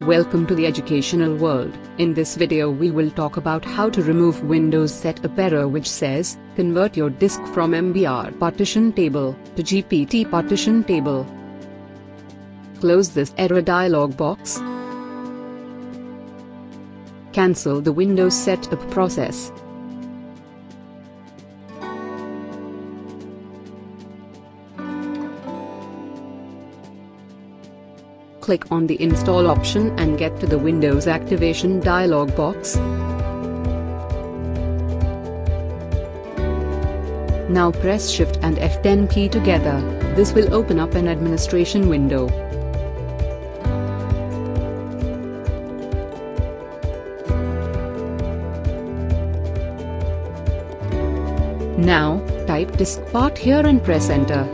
Welcome to the educational world. In this video we will talk about how to remove Windows setup error which says, convert your disk from MBR partition table to GPT partition table. Close this error dialog box. Cancel the Windows setup process. Click on the Install option and get to the Windows Activation dialog box. Now press Shift and F10 key together. This will open up an administration window. Now, type disk part here and press Enter.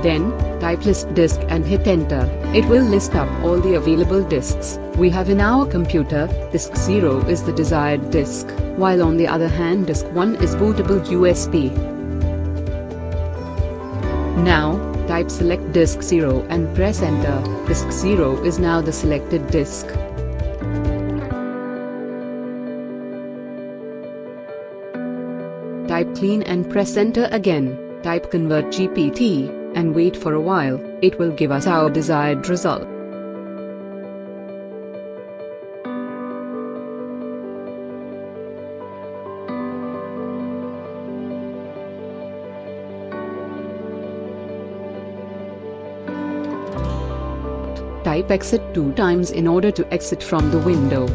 Then, type list disk and hit enter. It will list up all the available disks we have in our computer. Disk 0 is the desired disk, while on the other hand disk 1 is bootable USB. Now, type select disk 0 and press enter. Disk 0 is now the selected disk. Type clean and press enter again. Type convert GPT and wait for a while. It will give us our desired result. Type exit 2 times in order to exit from the window.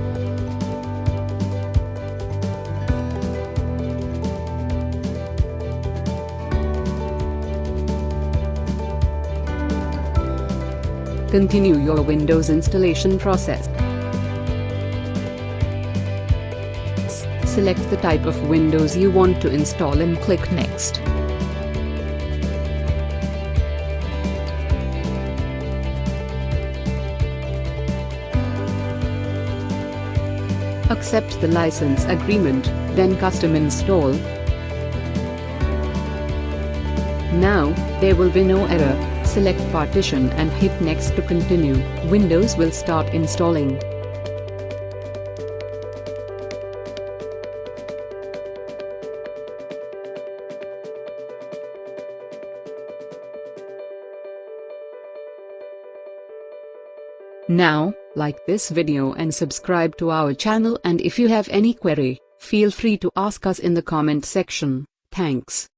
Continue your Windows installation process. Select the type of Windows you want to install and click Next. Accept the license agreement, then custom install. Now, there will be no error. Select partition and hit next to continue. Windows will start installing. Now, like this video and subscribe to our channel, and if you have any query, feel free to ask us in the comment section. Thanks.